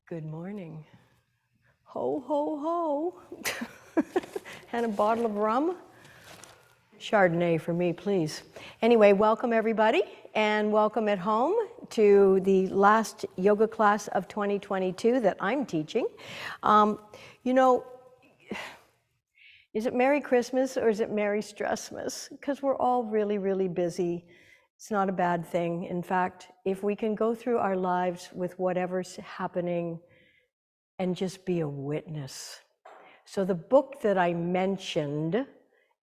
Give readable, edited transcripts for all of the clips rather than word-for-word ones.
Good morning. Ho, ho, ho. And a bottle of rum. Chardonnay for me, please. Anyway, welcome everybody, and welcome at home to the last yoga class of 2022 that I'm teaching. Is it Merry Christmas or is it Merry Stressmas? Because we're all really, really busy. It's not a bad thing. In fact, if we can go through our lives with whatever's happening and just be a witness. So the book that I mentioned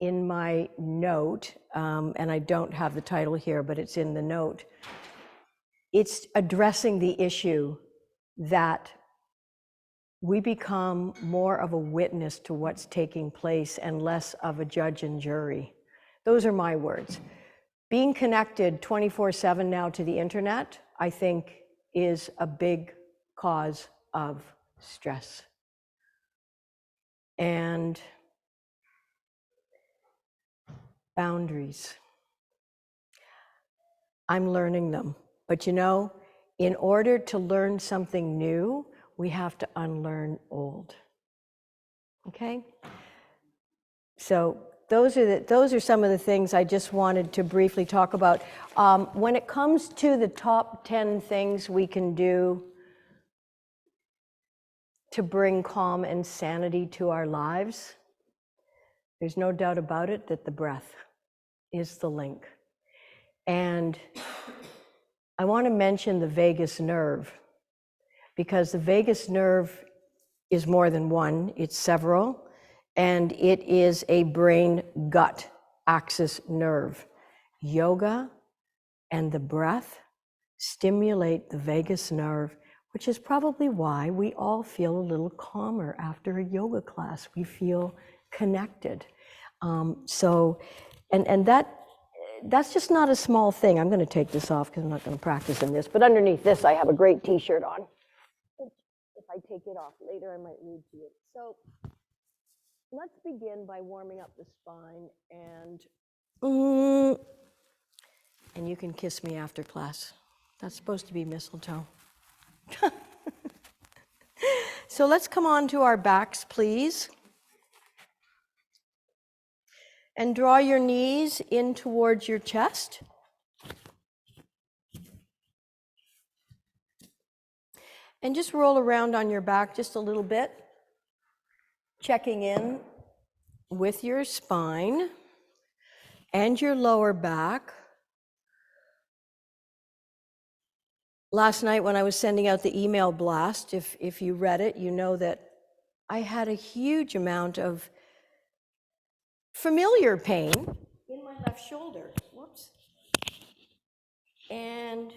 in my note, and I don't have the title here, but it's in the note, it's addressing the issue that we become more of a witness to what's taking place and less of a judge and jury. Those are my words. Being connected 24/7 now to the internet, I think, is a big cause of stress. And boundaries. I'm learning them. But in order to learn something new, we have to unlearn old. Okay? So those are some of the things I just wanted to briefly talk about. When it comes to the top 10 things we can do to bring calm and sanity to our lives, there's no doubt about it that the breath is the link. And I want to mention the vagus nerve, because the vagus nerve is more than one, it's several. And it is a brain-gut axis nerve. Yoga and the breath stimulate the vagus nerve, which is probably why we all feel a little calmer after a yoga class. We feel connected. That's just not a small thing. I'm going to take this off because I'm not going to practice in this. But underneath this, I have a great T-shirt on. If I take it off later, I might read to you. So let's begin by warming up the spine, and you can kiss me after class. That's supposed to be mistletoe. So let's come on to our backs, please. And draw your knees in towards your chest. And just roll around on your back just a little bit, checking in with your spine and your lower back. Last night when I was sending out the email blast, if you read it, you know that I had a huge amount of familiar pain in my left shoulder. Whoops. And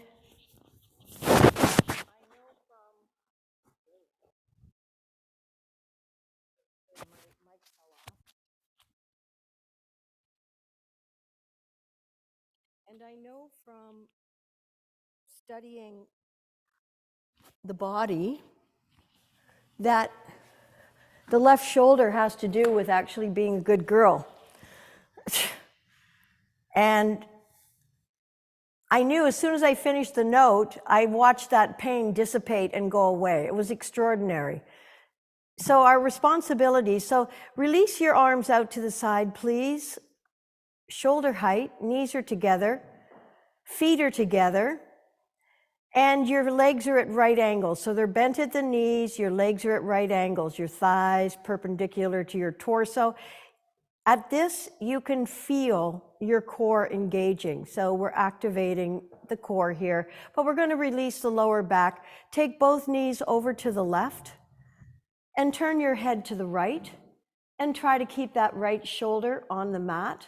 I know from studying the body that the left shoulder has to do with actually being a good girl. And I knew as soon as I finished the note, I watched that pain dissipate and go away. It was extraordinary. So our responsibility, so release your arms out to the side, please. Shoulder height, knees are together, feet are together, and your legs are at right angles. So they're bent at the knees, your legs are at right angles, your thighs perpendicular to your torso. At this, you can feel your core engaging. So we're activating the core here, but we're going to release the lower back. Take both knees over to the left and turn your head to the right and try to keep that right shoulder on the mat.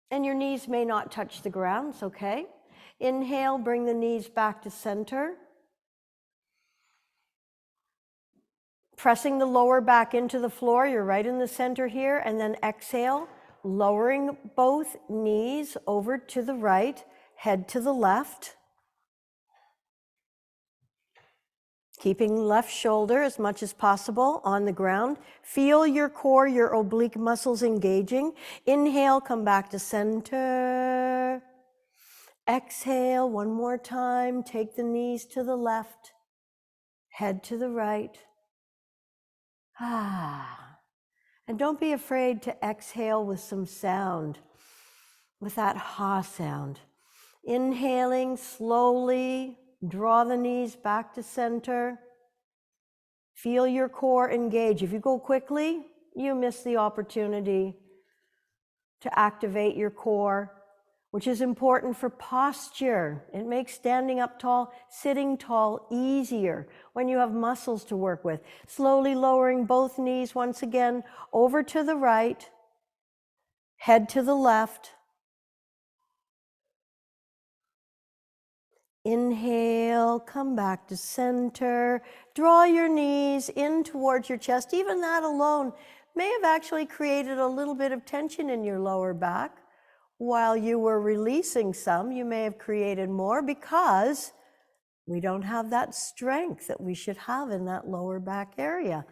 And your knees may not touch the ground, it's okay. Inhale, bring the knees back to center. Pressing the lower back into the floor, you're right in the center here, and then exhale, lowering both knees over to the right, head to the left. Keeping left shoulder as much as possible on the ground. Feel your core, your oblique muscles engaging. Inhale, come back to center. Exhale one more time. Take the knees to the left, head to the right. And don't be afraid to exhale with some sound, with that ha sound. Inhaling slowly, draw the knees back to center. Feel your core engage. If you go quickly, you miss the opportunity to activate your core, which is important for posture. It makes standing up tall, sitting tall easier when you have muscles to work with. Slowly lowering both knees once again over to the right, head to the left. Inhale, come back to center. Draw your knees in towards your chest. Even that alone may have actually created a little bit of tension in your lower back. While you were releasing some, you may have created more because we don't have that strength that we should have in that lower back area.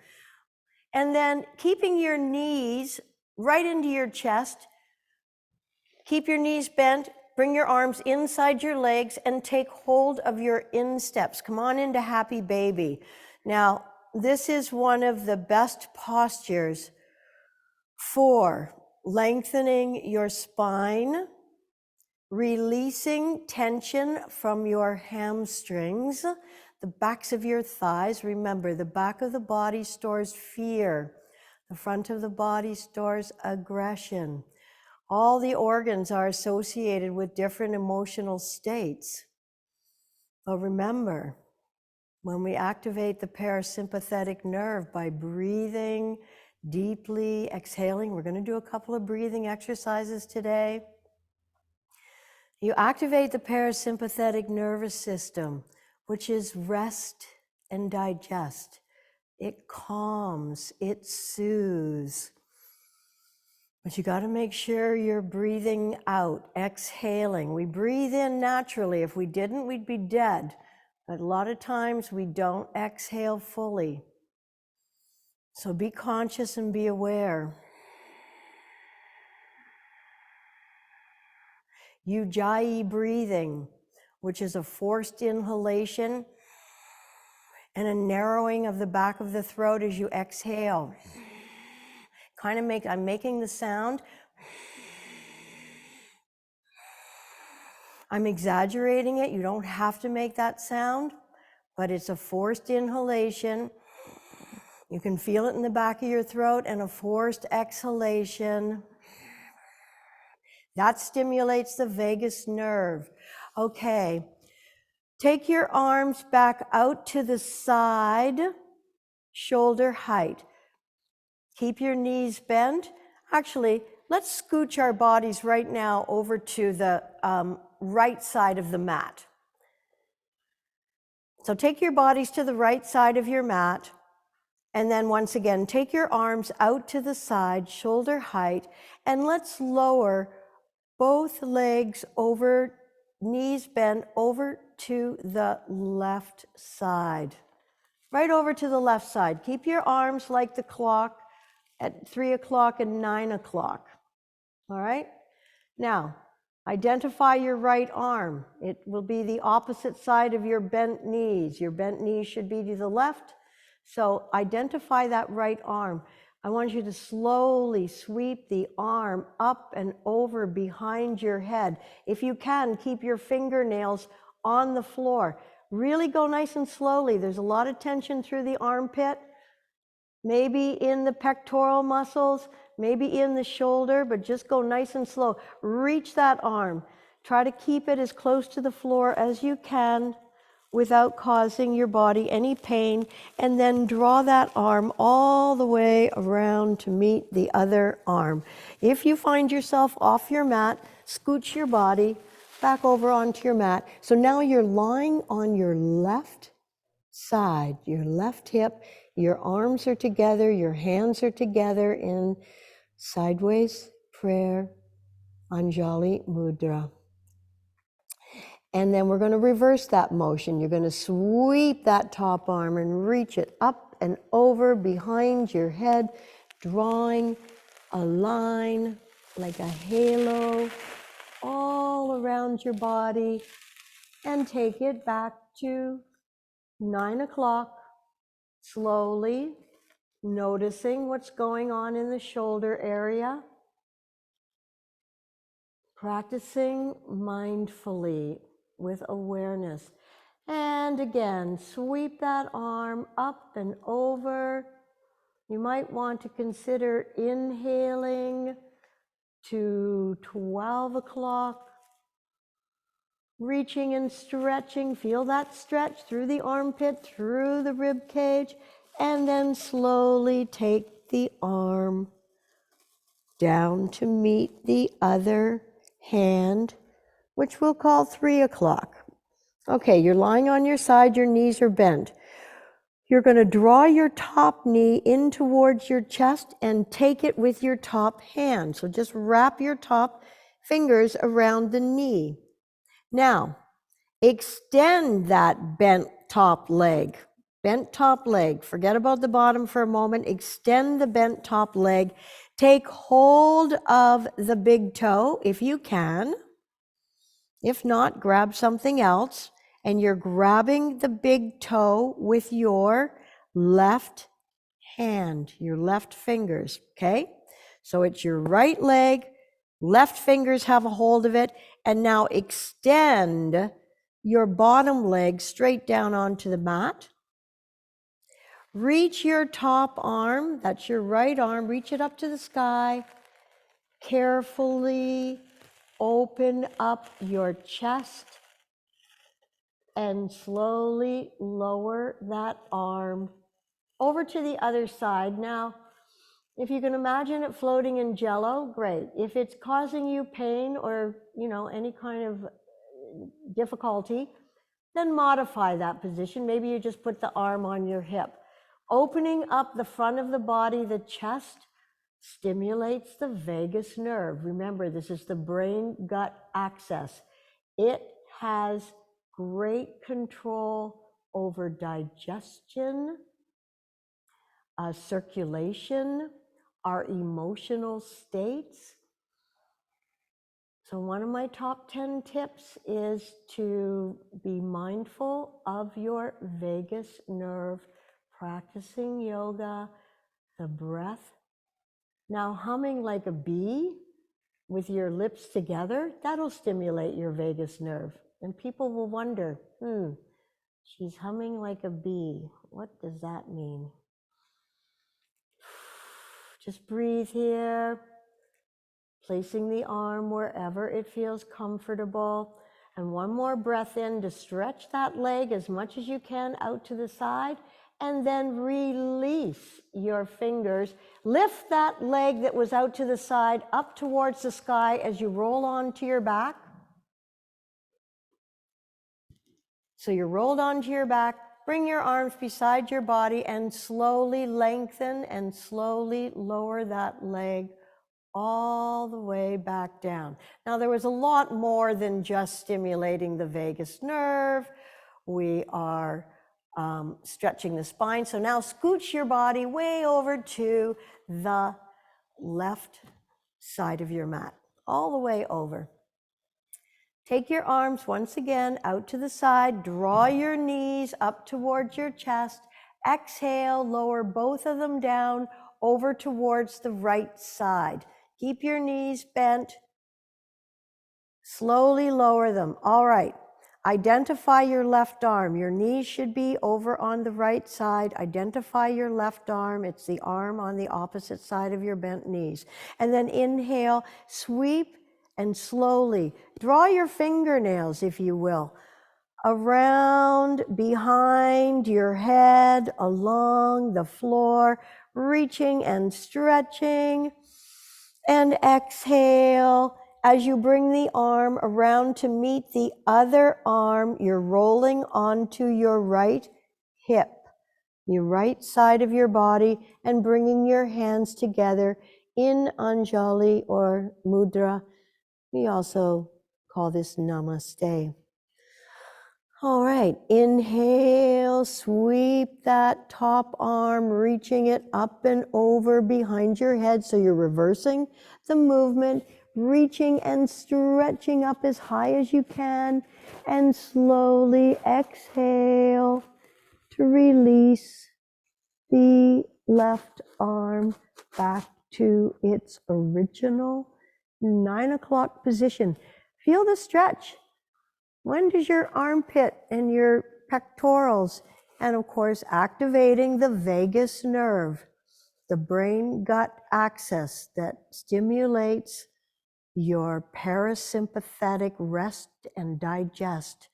And then keeping your knees right into your chest, keep your knees bent, bring your arms inside your legs and take hold of your insteps. Come on into happy baby. Now, this is one of the best postures for lengthening your spine, releasing tension from your hamstrings, the backs of your thighs. Remember, the back of the body stores fear. The front of the body stores aggression. All the organs are associated with different emotional states. But remember, when we activate the parasympathetic nerve by breathing deeply, exhaling, we're going to do a couple of breathing exercises today. You activate the parasympathetic nervous system, which is rest and digest. It calms, it soothes. But you got to make sure you're breathing out, exhaling. We breathe in naturally. If we didn't, we'd be dead. But a lot of times we don't exhale fully. So be conscious and be aware. Ujjayi breathing, which is a forced inhalation and a narrowing of the back of the throat as you exhale. I'm making the sound. I'm exaggerating it. You don't have to make that sound, but it's a forced inhalation. You can feel it in the back of your throat, and a forced exhalation. That stimulates the vagus nerve. Okay. Take your arms back out to the side, shoulder height. Keep your knees bent. Actually, let's scooch our bodies right now over to the right side of the mat. So take your bodies to the right side of your mat. And then once again, take your arms out to the side, shoulder height, and let's lower both legs over, knees bent over to the left side. Right over to the left side. Keep your arms like the clock at 3 o'clock and 9 o'clock. All right? Now, identify your right arm. It will be the opposite side of your bent knees. Your bent knees should be to the left. So identify that right arm. I want you to slowly sweep the arm up and over behind your head. If you can, keep your fingernails on the floor. Really go nice and slowly. There's a lot of tension through the armpit, maybe in the pectoral muscles, maybe in the shoulder, but just go nice and slow. Reach that arm. Try to keep it as close to the floor as you can without causing your body any pain, and then draw that arm all the way around to meet the other arm. If you find yourself off your mat, scooch your body back over onto your mat. So now you're lying on your left side, your left hip, your arms are together, your hands are together in sideways prayer, Anjali Mudra. And then we're going to reverse that motion. You're going to sweep that top arm and reach it up and over behind your head, drawing a line like a halo all all around your body, and take it back to 9 o'clock, slowly noticing what's going on in the shoulder area, practicing mindfully with awareness. And again, sweep that arm up and over. You might want to consider inhaling to 12 o'clock, reaching and stretching. Feel that stretch through the armpit, through the rib cage, and then slowly take the arm down to meet the other hand, which we'll call 3 o'clock. Okay, you're lying on your side, your knees are bent. You're going to draw your top knee in towards your chest and take it with your top hand. So just wrap your top fingers around the knee. Now, extend that bent top leg. Bent top leg. Forget about the bottom for a moment. Extend the bent top leg. Take hold of the big toe if you can. If not, grab something else. And you're grabbing the big toe with your left hand, your left fingers, okay? So it's your right leg, left fingers have a hold of it, and now extend your bottom leg straight down onto the mat. Reach your top arm, that's your right arm, reach it up to the sky. Carefully open up your chest and slowly lower that arm over to the other side. Now, if you can imagine it floating in jello, great. If it's causing you pain or, any kind of difficulty, then modify that position. Maybe you just put the arm on your hip. Opening up the front of the body, the chest, stimulates the vagus nerve. Remember, this is the brain-gut axis. It has great control over digestion, circulation, our emotional states. So one of my top 10 tips is to be mindful of your vagus nerve, practicing yoga, the breath. Now humming like a bee with your lips together, that'll stimulate your vagus nerve. And people will wonder, she's humming like a bee. What does that mean? Just breathe here, placing the arm wherever it feels comfortable. And one more breath in to stretch that leg as much as you can out to the side. And then release your fingers. Lift that leg that was out to the side up towards the sky as you roll onto your back. So you're rolled onto your back. Bring your arms beside your body and slowly lengthen and slowly lower that leg all the way back down. Now, there was a lot more than just stimulating the vagus nerve. We are stretching the spine. So now scooch your body way over to the left side of your mat, all the way over. Take your arms once again out to the side, draw your knees up towards your chest. Exhale, lower both of them down over towards the right side. Keep your knees bent. Slowly lower them. All right. Identify your left arm. Your knees should be over on the right side. Identify your left arm. It's the arm on the opposite side of your bent knees. And then inhale, sweep and slowly draw your fingernails, if you will, around behind your head, along the floor, reaching and stretching. And exhale. As you bring the arm around to meet the other arm, you're rolling onto your right hip, your right side of your body, and bringing your hands together in Anjali or mudra. We also call this namaste. All right, inhale, sweep that top arm, reaching it up and over behind your head. So you're reversing the movement, reaching and stretching up as high as you can, and slowly exhale to release the left arm back to its original 9 o'clock position. Feel the stretch. When does your armpit and your pectorals, and of course activating the vagus nerve, the brain-gut axis that stimulates your parasympathetic rest and digest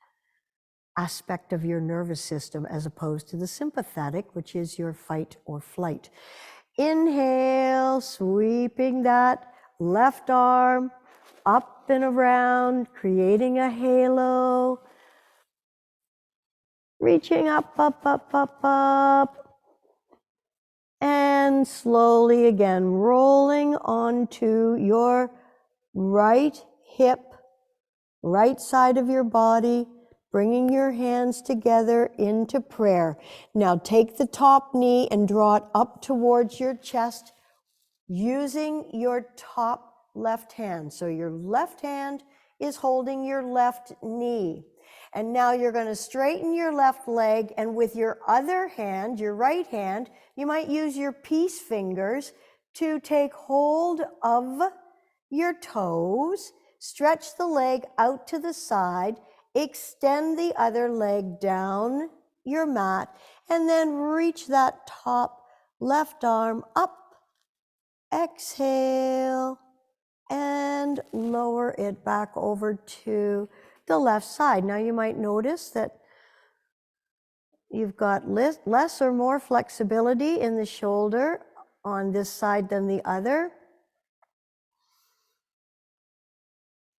aspect of your nervous system, as opposed to the sympathetic, which is your fight or flight. Inhale, sweeping that left arm up and around, creating a halo, reaching up, up, up, up, up, and slowly again rolling onto your right hip, right side of your body, bringing your hands together into prayer. Now take the top knee and draw it up towards your chest using your top left hand. So your left hand is holding your left knee. And now you're going to straighten your left leg, and with your other hand, your right hand, you might use your peace fingers to take hold of your toes, stretch the leg out to the side, extend the other leg down your mat, and then reach that top left arm up. Exhale and lower it back over to the left side. Now you might notice that you've got less or more flexibility in the shoulder on this side than the other.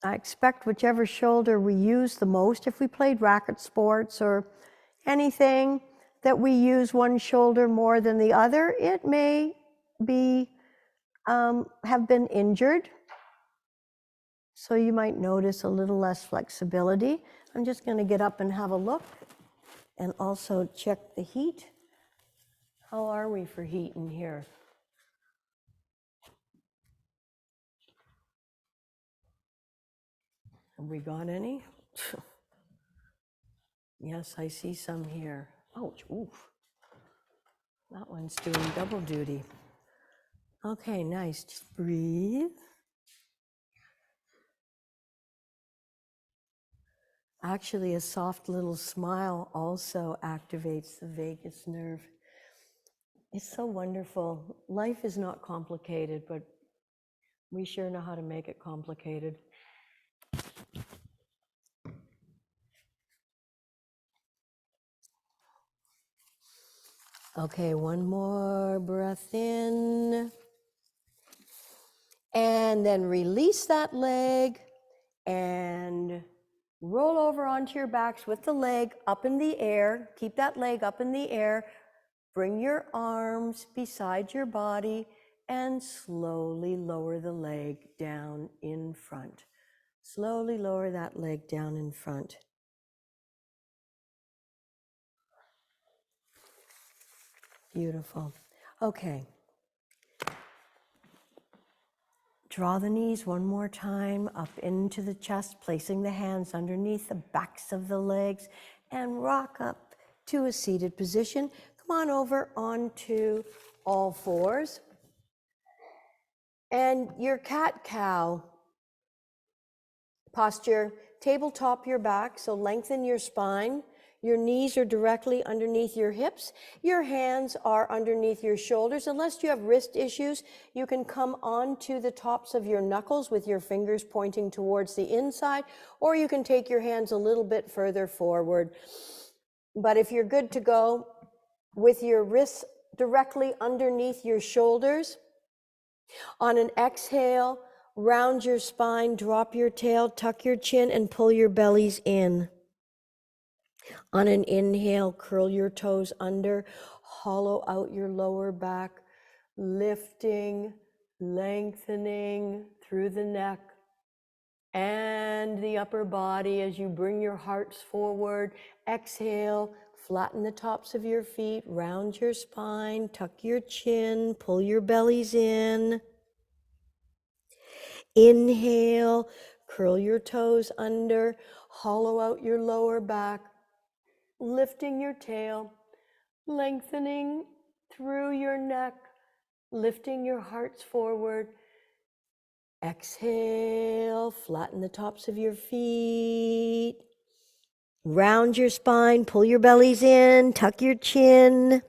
I expect whichever shoulder we use the most, if we played racket sports or anything that we use one shoulder more than the other, it may be have been injured. So you might notice a little less flexibility. I'm just going to get up and have a look and also check the heat. How are we for heat in here? Have we got any? Yes, I see some here. Ouch, oof. That one's doing double duty. Okay, nice. Just breathe. Actually, a soft little smile also activates the vagus nerve. It's so wonderful. Life is not complicated, but we sure know how to make it complicated. Okay, one more breath in. And then release that leg and roll over onto your backs with the leg up in the air. Keep that leg up in the air. Bring your arms beside your body and slowly lower the leg down in front. Slowly lower that leg down in front. Beautiful. Okay. Draw the knees one more time up into the chest, placing the hands underneath the backs of the legs, and rock up to a seated position. Come on over onto all fours. And your cat-cow posture, tabletop your back, so lengthen your spine. Your knees are directly underneath your hips. Your hands are underneath your shoulders. Unless you have wrist issues, you can come onto the tops of your knuckles with your fingers pointing towards the inside, or you can take your hands a little bit further forward. But if you're good to go, with your wrists directly underneath your shoulders, on an exhale, round your spine, drop your tail, tuck your chin, and pull your bellies in. On an inhale, curl your toes under, hollow out your lower back, lifting, lengthening through the neck and the upper body as you bring your hearts forward. Exhale, flatten the tops of your feet, round your spine, tuck your chin, pull your bellies in. Inhale, curl your toes under, hollow out your lower back, lifting your tail, lengthening through your neck, lifting your hearts forward. Exhale, flatten the tops of your feet. Round your spine, pull your bellies in, tuck your chin.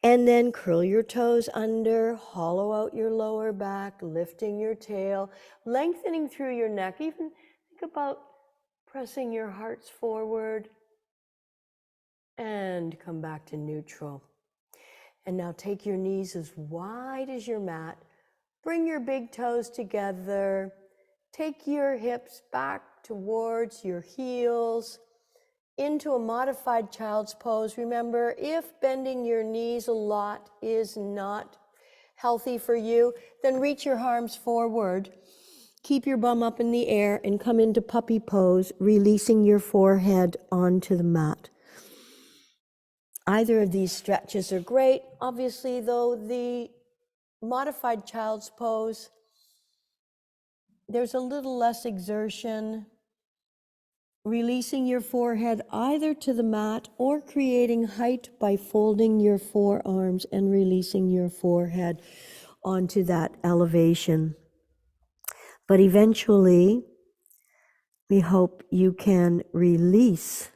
And then curl your toes under, hollow out your lower back, lifting your tail, lengthening through your neck. Even think about pressing your hearts forward. And come back to neutral. And now take your knees as wide as your mat. Bring your big toes together. Take your hips back towards your heels into a modified child's pose. Remember, if bending your knees a lot is not healthy for you, then reach your arms forward. Keep your bum up in the air and come into puppy pose, releasing your forehead onto the mat. Either of these stretches are great. Obviously, though, the modified child's pose, there's a little less exertion. Releasing your forehead either to the mat or creating height by folding your forearms and releasing your forehead onto that elevation. But eventually, we hope you can release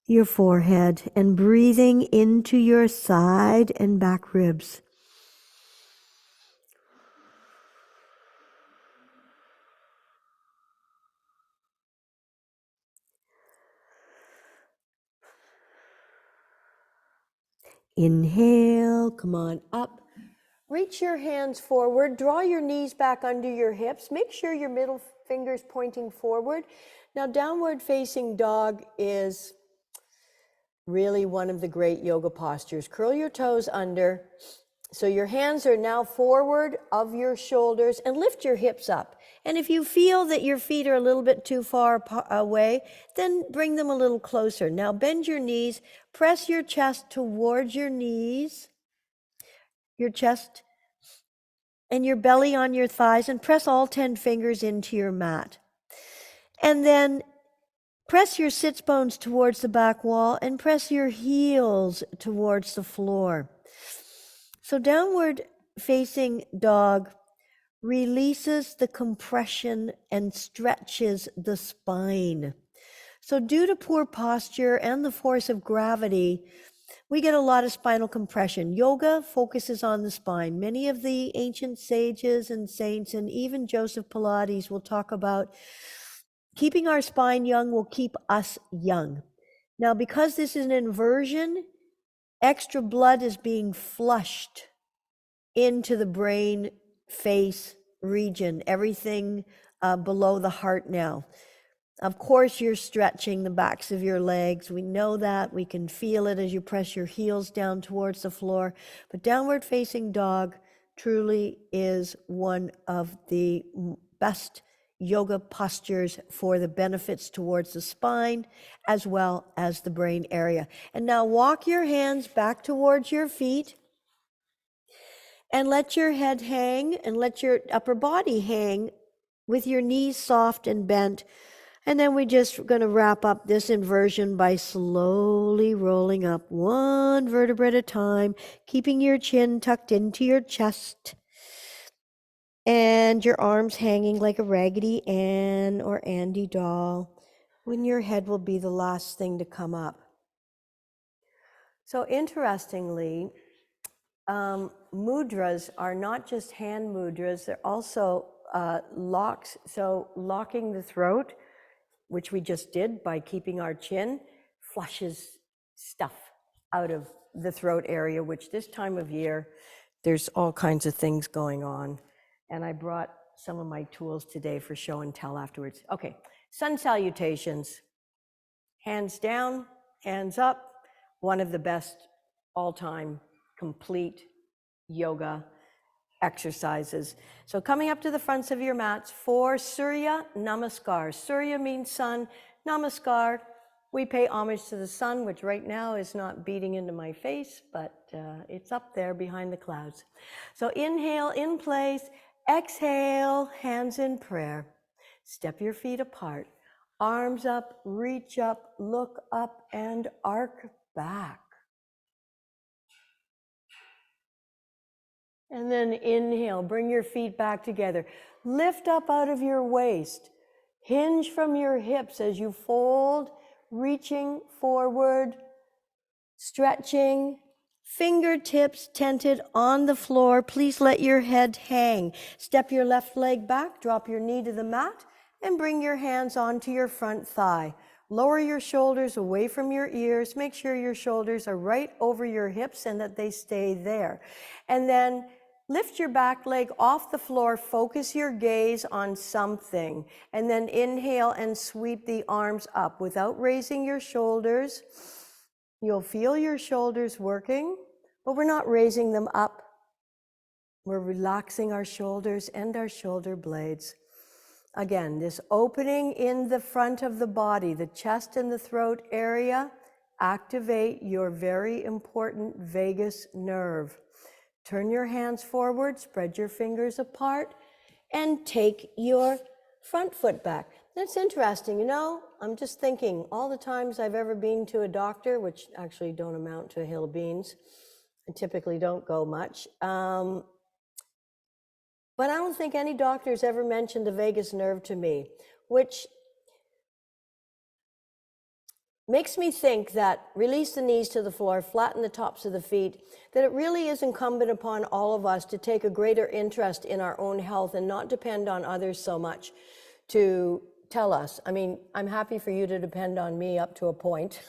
your forehead and breathing into your side and back ribs. Inhale, come on up. Reach your hands forward. Draw your knees back under your hips. Make sure your middle finger's pointing forward. Now, downward facing dog is really one of the great yoga postures. Curl your toes under. So your hands are now forward of your shoulders and lift your hips up. And if you feel that your feet are a little bit too far away, then bring them a little closer. Now bend your knees, press your chest towards your knees, your chest and your belly on your thighs, and press all 10 fingers into your mat. And then press your sits bones towards the back wall and press your heels towards the floor. So downward facing dog releases the compression and stretches the spine. So due to poor posture and the force of gravity, we get a lot of spinal compression. Yoga focuses on the spine. Many of the ancient sages and saints, and even Joseph Pilates, will talk about keeping our spine young will keep us young. Now, because this is an inversion, extra blood is being flushed into the brain face region, everything below the heart now. Of course, you're stretching the backs of your legs. We know that. We can feel it as you press your heels down towards the floor. But downward facing dog truly is one of the best yoga postures for the benefits towards the spine as well as the brain area. And now walk your hands back towards your feet and let your head hang and let your upper body hang with your knees soft and bent. And then we're just going to wrap up this inversion by slowly rolling up one vertebra at a time, keeping your chin tucked into your chest and your arms hanging like a Raggedy Ann or Andy doll, when your head will be the last thing to come up. So interestingly, mudras are not just hand mudras, they're also locks. So locking the throat, which we just did by keeping our chin, flushes stuff out of the throat area, which this time of year, there's all kinds of things going on. And I brought some of my tools today for show and tell afterwards. Okay, sun salutations. Hands down, hands up. One of the best all-time complete yoga exercises. So coming up to the fronts of your mats for Surya Namaskar. Surya means sun, Namaskar We pay homage to the sun, which right now is not beating into my face, but it's up there behind the clouds. So inhale in place, exhale, hands in prayer. Step your feet apart, arms up, reach up, look up, and arc back. And then inhale, bring your feet back together. Lift up out of your waist. Hinge from your hips as you fold, reaching forward, stretching, fingertips tented on the floor. Please let your head hang. Step your left leg back, drop your knee to the mat, and bring your hands onto your front thigh. Lower your shoulders away from your ears. Make sure your shoulders are right over your hips and that they stay there. And then lift your back leg off the floor. Focus your gaze on something. And then inhale and sweep the arms up without raising your shoulders. You'll feel your shoulders working, but we're not raising them up. We're relaxing our shoulders and our shoulder blades. Again, this opening in the front of the body, the chest and the throat area, activate your very important vagus nerve. Turn your hands forward, spread your fingers apart, and take your front foot back. That's interesting, you know, I'm just thinking all the times I've ever been to a doctor, which actually don't amount to a hill of beans, I typically don't go much, but I don't think any doctor's ever mentioned the vagus nerve to me, which makes me think that release the knees to the floor, flatten the tops of the feet, that it really is incumbent upon all of us to take a greater interest in our own health and not depend on others so much to tell us. I mean, I'm happy for you to depend on me up to a point.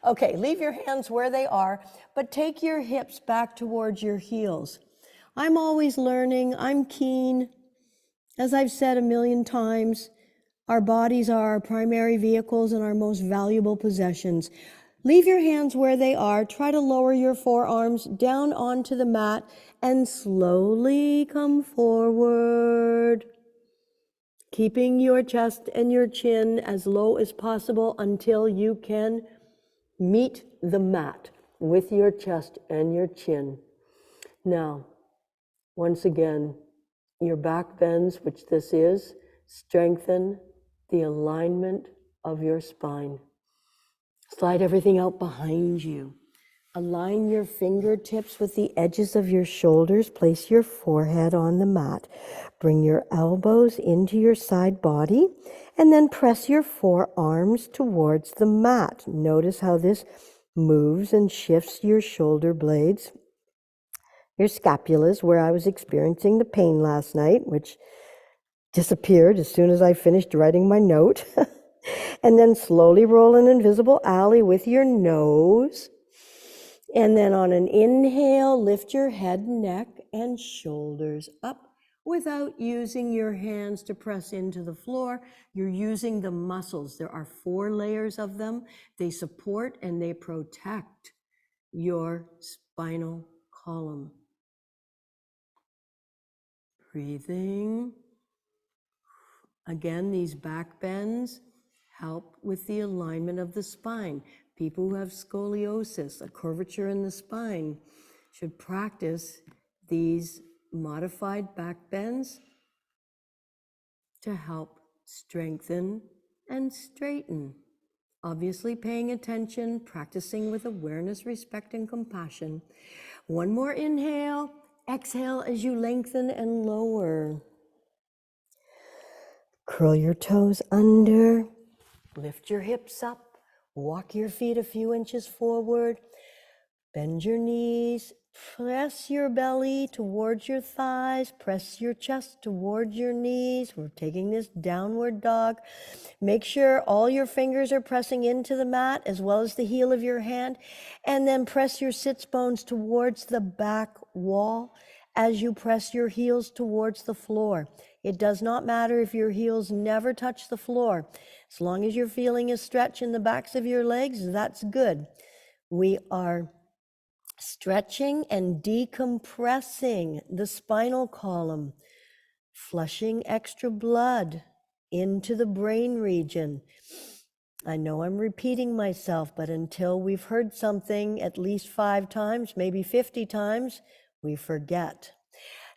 Okay, leave your hands where they are, but take your hips back towards your heels. I'm always learning, I'm keen. As I've said a million times, our bodies are our primary vehicles and our most valuable possessions. Leave your hands where they are. Try to lower your forearms down onto the mat and slowly come forward, keeping your chest and your chin as low as possible until you can meet the mat with your chest and your chin. Now, once again, your back bends, which this is, strengthen the alignment of your spine. Slide everything out behind you. Align your fingertips with the edges of your shoulders. Place your forehead on the mat. Bring your elbows into your side body and then press your forearms towards the mat. Notice how this moves and shifts your shoulder blades. Your scapulas, where I was experiencing the pain last night, which disappeared as soon as I finished writing my note. And then slowly roll an invisible alley with your nose. And then on an inhale, lift your head, neck, and shoulders up without using your hands to press into the floor. You're using the muscles. There are 4 layers of them. They support and they protect your spinal column. Breathing. Again, these back bends help with the alignment of the spine. People who have scoliosis, a curvature in the spine, should practice these modified back bends to help strengthen and straighten. Obviously paying attention, practicing with awareness, respect, and compassion. One more inhale, exhale as you lengthen and lower. Curl your toes under, lift your hips up, walk your feet a few inches forward, bend your knees, press your belly towards your thighs, press your chest towards your knees. We're taking this downward dog. Make sure all your fingers are pressing into the mat as well as the heel of your hand, and then press your sits bones towards the back wall as you press your heels towards the floor. It does not matter if your heels never touch the floor. As long as you're feeling a stretch in the backs of your legs, that's good. We are stretching and decompressing the spinal column, flushing extra blood into the brain region. I know I'm repeating myself, but until we've heard something at least 5 times, maybe 50 times, we forget.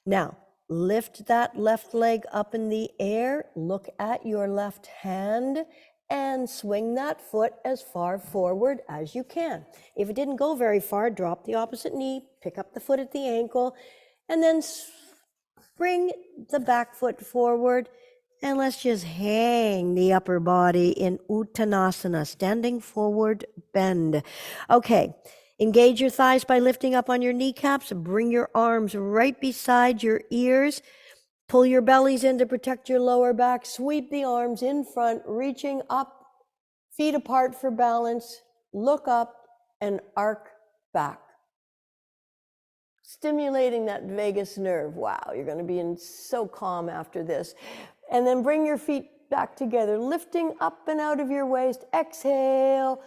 Now, lift that left leg up in the air, look at your left hand, and swing that foot as far forward as you can. If it didn't go very far, drop the opposite knee, pick up the foot at the ankle, and then bring the back foot forward, and let's just hang the upper body in Uttanasana, standing forward bend. Okay, engage your thighs by lifting up on your kneecaps. Bring your arms right beside your ears. Pull your bellies in to protect your lower back. Sweep the arms in front, reaching up, feet apart for balance. Look up and arc back. Stimulating that vagus nerve. Wow, you're going to be so calm after this. And then bring your feet back together, lifting up and out of your waist. Exhale,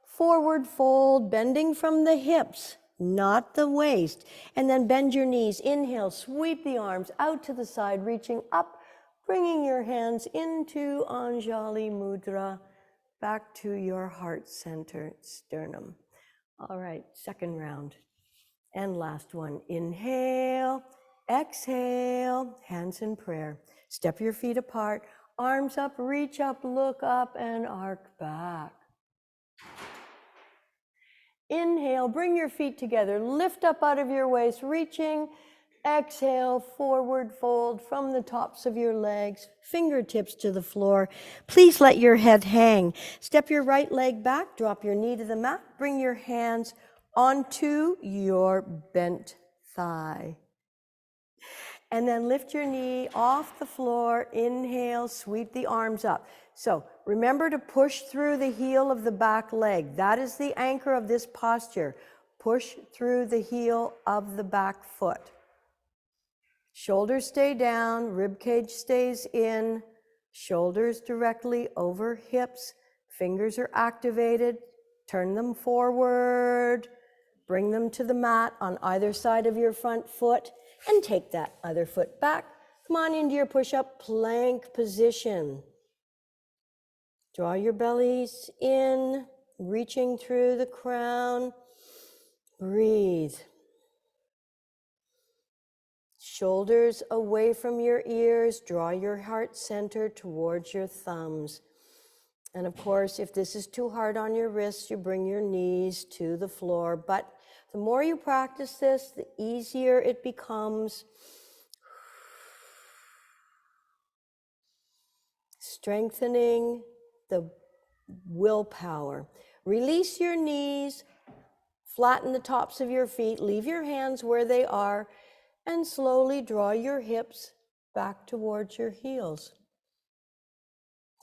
forward fold, bending from the hips, not the waist. And then bend your knees. Inhale, sweep the arms out to the side, reaching up, bringing your hands into Anjali Mudra, back to your heart center, sternum. All right, second round. And last one, inhale, exhale, hands in prayer. Step your feet apart, arms up, reach up, look up, and arc back. Inhale, bring your feet together, lift up out of your waist, reaching. Exhale, forward fold from the tops of your legs, fingertips to the floor. Please let your head hang. Step your right leg back, drop your knee to the mat, bring your hands onto your bent thigh. And then lift your knee off the floor. Inhale, sweep the arms up. So remember to push through the heel of the back leg. That is the anchor of this posture. Push through the heel of the back foot. Shoulders stay down, rib cage stays in, shoulders directly over hips, fingers are activated, turn them forward, bring them to the mat on either side of your front foot, and take that other foot back. Come on into your push-up plank position. Draw your bellies in, reaching through the crown. Breathe. Shoulders away from your ears, draw your heart center towards your thumbs. And of course, if this is too hard on your wrists, you bring your knees to the floor. But the more you practice this, the easier it becomes. Strengthening the willpower. Release your knees, flatten the tops of your feet, leave your hands where they are, and slowly draw your hips back towards your heels.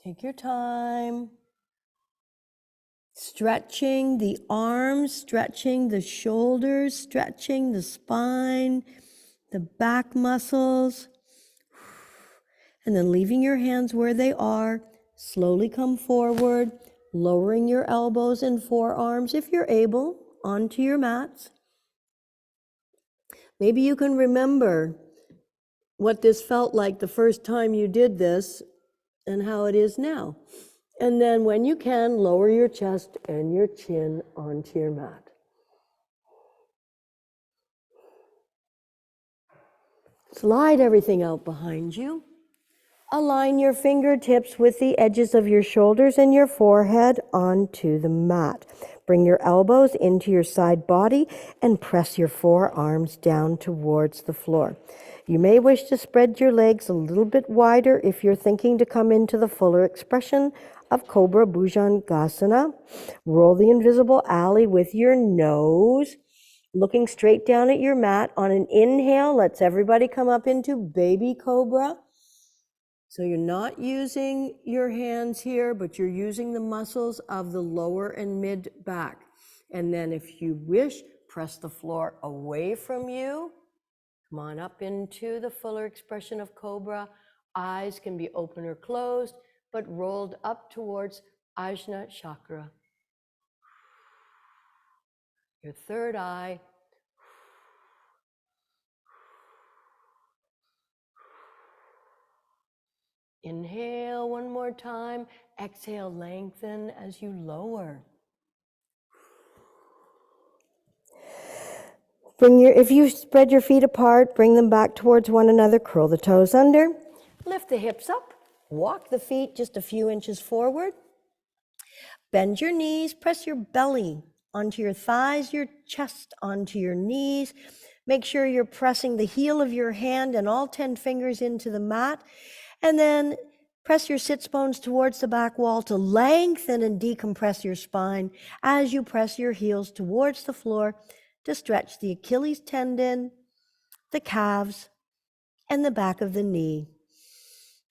Take your time. Stretching the arms, stretching the shoulders, stretching the spine, the back muscles. And then leaving your hands where they are. Slowly come forward, lowering your elbows and forearms, if you're able, onto your mats. Maybe you can remember what this felt like the first time you did this and how it is now. And then when you can, lower your chest and your chin onto your mat. Slide everything out behind you. Align your fingertips with the edges of your shoulders and your forehead onto the mat. Bring your elbows into your side body and press your forearms down towards the floor. You may wish to spread your legs a little bit wider if you're thinking to come into the fuller expression of Cobra Bhujangasana. Roll the invisible alley with your nose, looking straight down at your mat. On an inhale, let's everybody come up into baby cobra. So you're not using your hands here, but you're using the muscles of the lower and mid back. And then if you wish, press the floor away from you. Come on up into the fuller expression of cobra. Eyes can be open or closed, but rolled up towards Ajna chakra. Your third eye. Inhale one more time. Exhale, lengthen as you lower. If you spread your feet apart, bring them back towards one another, curl the toes under, lift the hips up, walk the feet just a few inches forward, bend your knees, press your belly onto your thighs, your chest onto your knees. Make sure you're pressing the heel of your hand and all 10 fingers into the mat, and then press your sits bones towards the back wall to lengthen and decompress your spine as you press your heels towards the floor to stretch the Achilles tendon, the calves, and the back of the knee.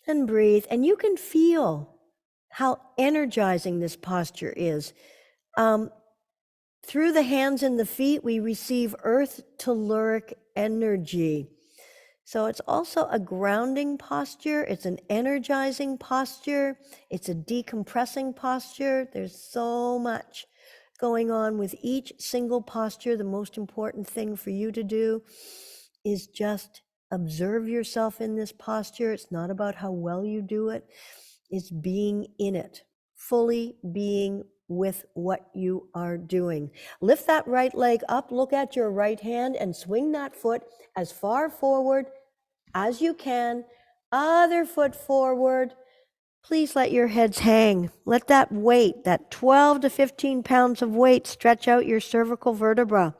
And breathe. And you can feel how energizing this posture is. Through the hands and the feet, we receive earth telluric energy. So it's also a grounding posture. It's an energizing posture. It's a decompressing posture. There's so much going on with each single posture. The most important thing for you to do is just observe yourself in this posture. It's not about how well you do it. It's being in it, fully being with what you are doing. Lift that right leg up, look at your right hand, and swing that foot as far forward as you can. Other foot forward. Please let your heads hang. Let that weight, that 12 to 15 pounds of weight, stretch out your cervical vertebra.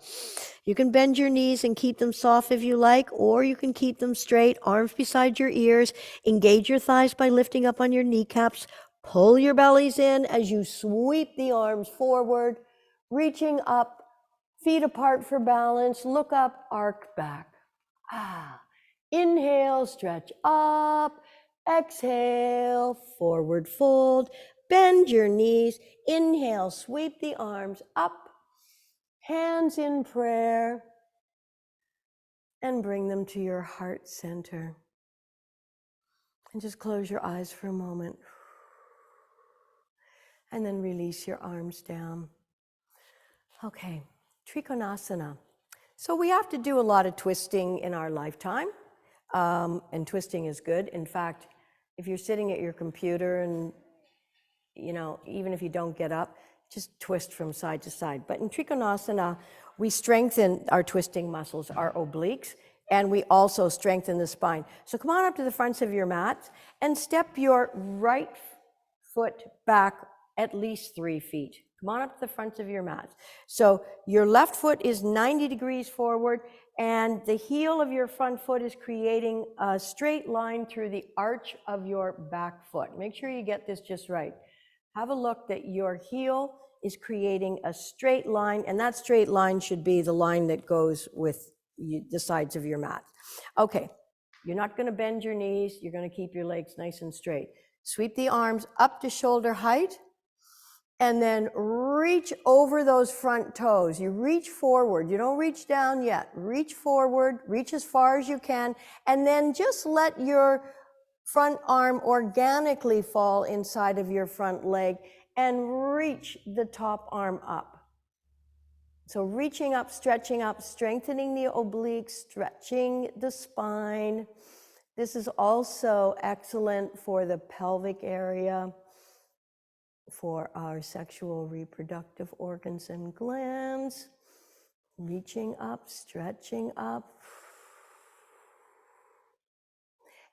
You can bend your knees and keep them soft if you like, or you can keep them straight, arms beside your ears. Engage your thighs by lifting up on your kneecaps. Pull your bellies in as you sweep the arms forward, reaching up, feet apart for balance. Look up, arc back. Inhale, stretch up. Exhale, forward fold. Bend your knees. Inhale, sweep the arms up. Hands in prayer. And bring them to your heart center. And just close your eyes for a moment. And then release your arms down. Okay, Trikonasana. So we have to do a lot of twisting in our lifetime. And twisting is good. In fact, if you're sitting at your computer and, even if you don't get up, just twist from side to side. But in Trikonasana, we strengthen our twisting muscles, our obliques, and we also strengthen the spine. So come on up to the fronts of your mats and step your right foot back at least 3 feet. Come on up to the fronts of your mats. So your left foot is 90 degrees forward, and the heel of your front foot is creating a straight line through the arch of your back foot. Make sure you get this just right. Have a look that your heel is creating a straight line, and that straight line should be the line that goes with the sides of your mat. Okay, you're not going to bend your knees. You're going to keep your legs nice and straight. Sweep the arms up to shoulder height, and then reach over those front toes. You reach forward. You don't reach down yet. Reach forward, reach as far as you can, and then just let your front arm organically fall inside of your front leg and reach the top arm up. So reaching up, stretching up, strengthening the obliques, stretching the spine. This is also excellent for the pelvic area, for our sexual reproductive organs and glands. Reaching up, stretching up.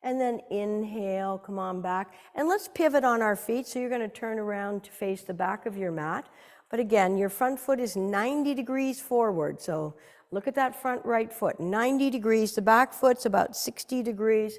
And then inhale, come on back. And let's pivot on our feet. So you're going to turn around to face the back of your mat. But again, your front foot is 90 degrees forward. So look at that front right foot, 90 degrees. The back foot's about 60 degrees.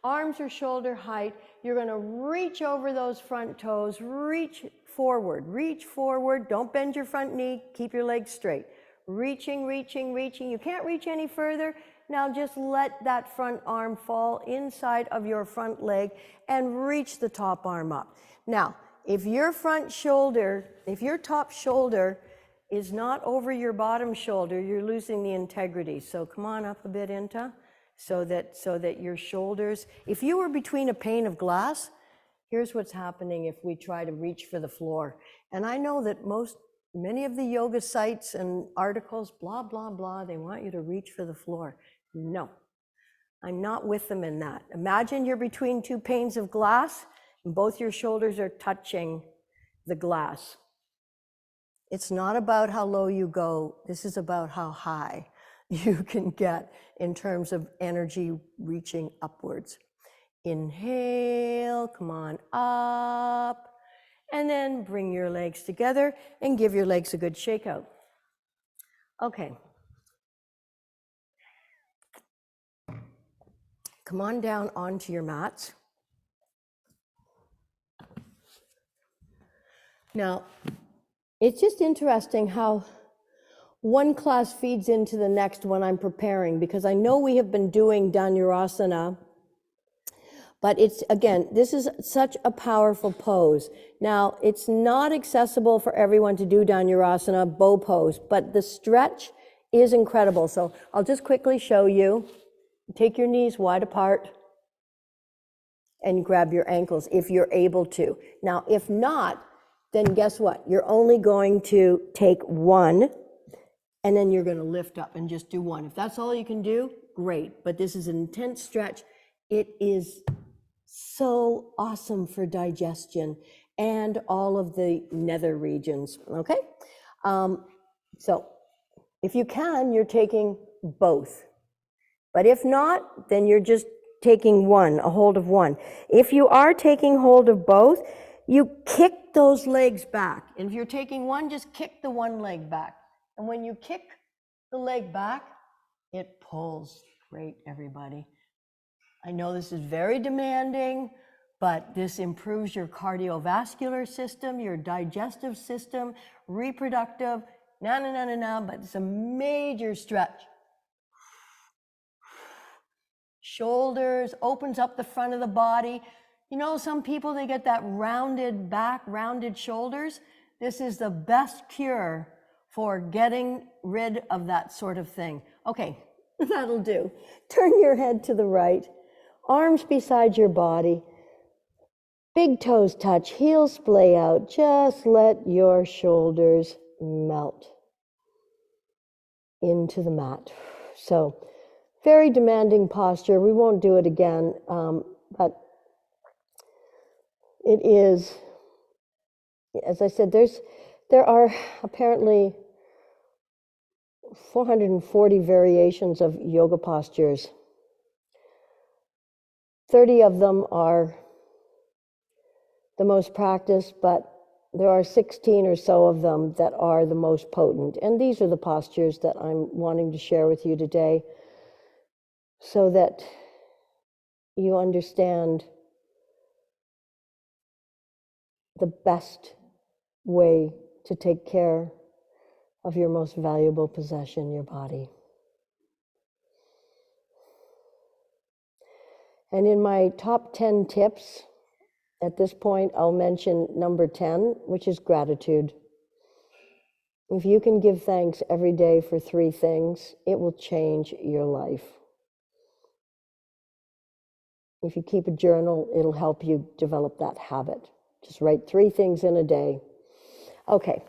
Arms are shoulder height. You're going to reach over those front toes. Reach forward. Don't bend your front knee. Keep your legs straight. Reaching, reaching, reaching. You can't reach any further. Now just let that front arm fall inside of your front leg and reach the top arm up. Now, if your top shoulder is not over your bottom shoulder, you're losing the integrity. So come on up a bit, Inta, so that your shoulders, if you were between a pane of glass, here's what's happening if we try to reach for the floor. And I know that many of the yoga sites and articles, blah, blah, blah, they want you to reach for the floor. No. I'm not with them in that. Imagine you're between two panes of glass and both your shoulders are touching the glass. It's not about how low you go. This is about how high you can get in terms of energy reaching upwards. Inhale, come on up, and then bring your legs together and give your legs a good shake out. Okay. Come on down onto your mats. Now, it's just interesting how one class feeds into the next when I'm preparing, because I know we have been doing Dhanurasana, but it's, again, this is such a powerful pose. Now, it's not accessible for everyone to do Dhanurasana, bow pose, but the stretch is incredible. So I'll just quickly show you. Take your knees wide apart and grab your ankles if you're able to. Now, if not, then guess what? You're only going to take one, and then you're going to lift up and just do one. If that's all you can do, great. But this is an intense stretch. It is so awesome for digestion and all of the nether regions, okay? So if you can, you're taking both. But if not, then you're just taking one, a hold of one. If you are taking hold of both, you kick those legs back. And if you're taking one, just kick the one leg back. And when you kick the leg back, it pulls. Great, everybody. I know this is very demanding, but this improves your cardiovascular system, your digestive system, reproductive, but it's a major stretch. Shoulders, opens up the front of the body. You know, some people, they get that rounded back, rounded shoulders. This is the best cure for getting rid of that sort of thing. Okay, that'll do. Turn your head to the right, arms beside your body, big toes touch, heels splay out. Just let your shoulders melt into the mat. So, very demanding posture. We won't do it again, but it is, as I said, there are apparently 440 variations of yoga postures. 30 of them are the most practiced, but there are 16 or so of them that are the most potent. And these are the postures that I'm wanting to share with you today, so that you understand the best way to take care of your most valuable possession, your body. And in my top 10 tips, at this point, I'll mention number 10, which is gratitude. If you can give thanks every day for 3 things, it will change your life. If you keep a journal, it'll help you develop that habit. Just write 3 things in a day. Okay,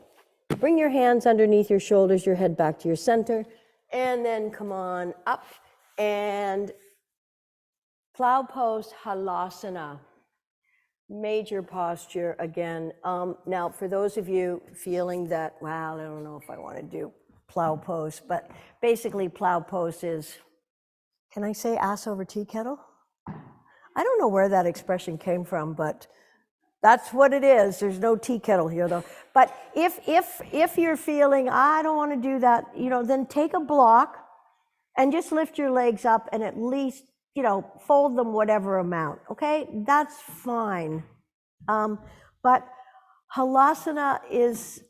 bring your hands underneath your shoulders, your head back to your center, and then come on up and plow pose halasana. Major posture again. Now, for those of you feeling that, well, I don't know if I want to do plow pose, but basically plow pose is, can I say ass over tea kettle? I don't know where that expression came from, but that's what it is. There's no tea kettle here, though. But if you're feeling, I don't want to do that, then take a block and just lift your legs up and at least, fold them whatever amount, okay? That's fine. But halasana is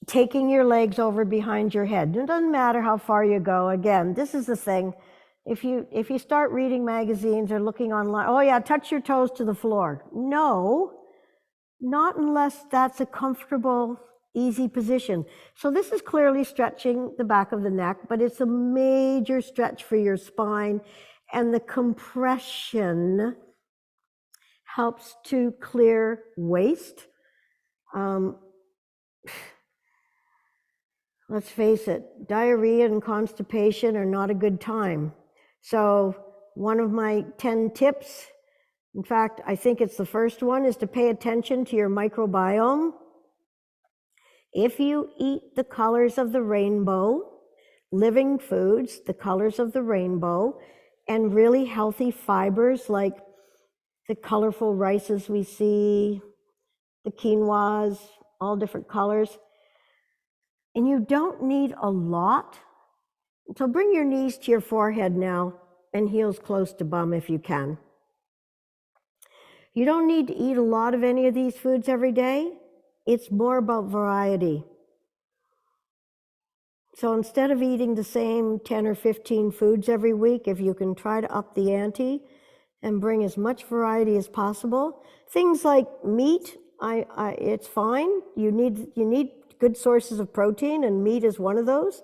taking your legs over behind your head. It doesn't matter how far you go. Again, this is the thing. If you start reading magazines or looking online, oh yeah, touch your toes to the floor. No, not unless that's a comfortable, easy position. So this is clearly stretching the back of the neck, but it's a major stretch for your spine, and the compression helps to clear waste. Let's face it, diarrhea and constipation are not a good time. So one of my 10 tips, in fact, I think it's the first one, is to pay attention to your microbiome. If you eat the colors of the rainbow, living foods, the colors of the rainbow, and really healthy fibers like the colorful rices we see, the quinoas, all different colors. And you don't need a lot. So bring your knees to your forehead now and heels close to bum if you can. You don't need to eat a lot of any of these foods every day. It's more about variety. So instead of eating the same 10 or 15 foods every week, if you can try to up the ante and bring as much variety as possible. Things like meat, it's fine. You need good sources of protein, and meat is one of those.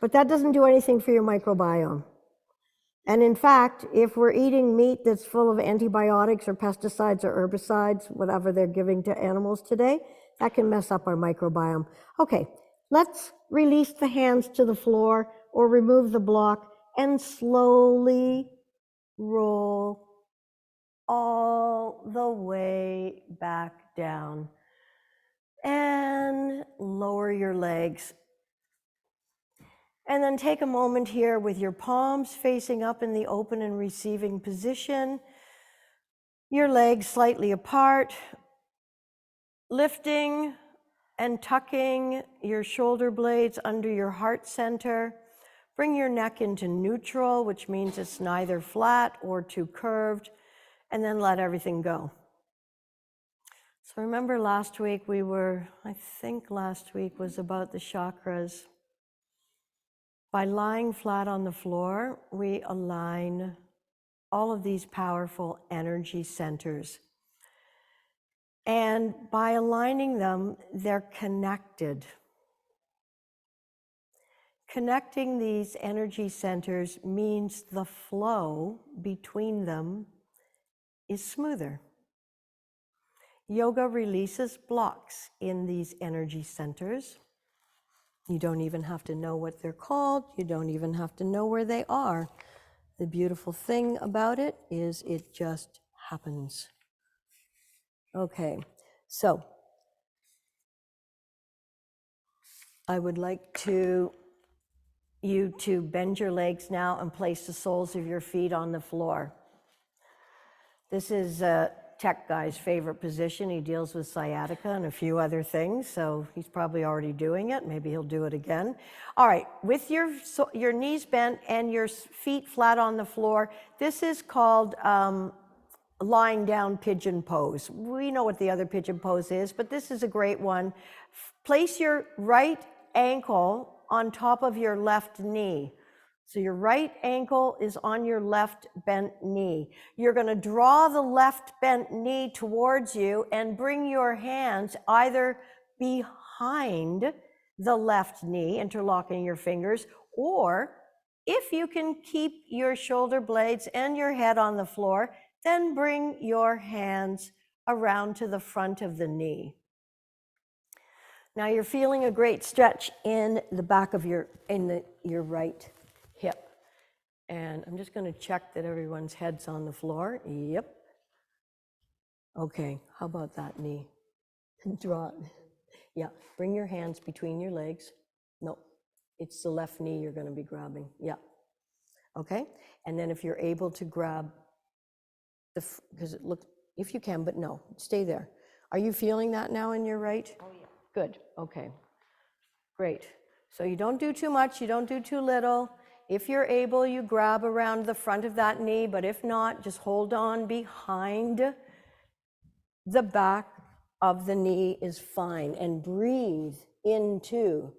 But that doesn't do anything for your microbiome. And in fact, if we're eating meat that's full of antibiotics or pesticides or herbicides, whatever they're giving to animals today, that can mess up our microbiome. Okay, let's release the hands to the floor or remove the block and slowly roll all the way back down. And lower your legs. And then take a moment here with your palms facing up in the open and receiving position, your legs slightly apart, lifting and tucking your shoulder blades under your heart center. Bring your neck into neutral, which means it's neither flat or too curved, and then let everything go. So remember last week I think last week was about the chakras. By lying flat on the floor, we align all of these powerful energy centers. And by aligning them, they're connected. Connecting these energy centers means the flow between them is smoother. Yoga releases blocks in these energy centers. You don't even have to know what they're called. You don't even have to know where they are. The beautiful thing about it is it just happens. Okay, so I would like you to bend your legs now and place the soles of your feet on the floor. This is Tech Guy's favorite position. He deals with sciatica and a few other things, so he's probably already doing it. Maybe he'll do it again. All right, with your knees bent and your feet flat on the floor, this is called lying down pigeon pose. We know what the other pigeon pose is, but this is a great one. Place your right ankle on top of your left knee. So your right ankle is on your left bent knee. You're going to draw the left bent knee towards you and bring your hands either behind the left knee, interlocking your fingers, or if you can keep your shoulder blades and your head on the floor, then bring your hands around to the front of the knee. Now you're feeling a great stretch in the back of your right hip. And I'm just going to check that everyone's head's on the floor. Yep. Okay, how about that knee? Draw it. Yeah, bring your hands between your legs. No, it's the left knee you're going to be grabbing. Yeah. Okay, and then if you're able to grab because it looks, if you can, but no, stay there. Are you feeling that now in your right? Oh, yeah. Good, okay, great. So you don't do too much, you don't do too little. If you're able, you grab around the front of that knee, but if not, just hold on behind the back of the knee is fine, and breathe into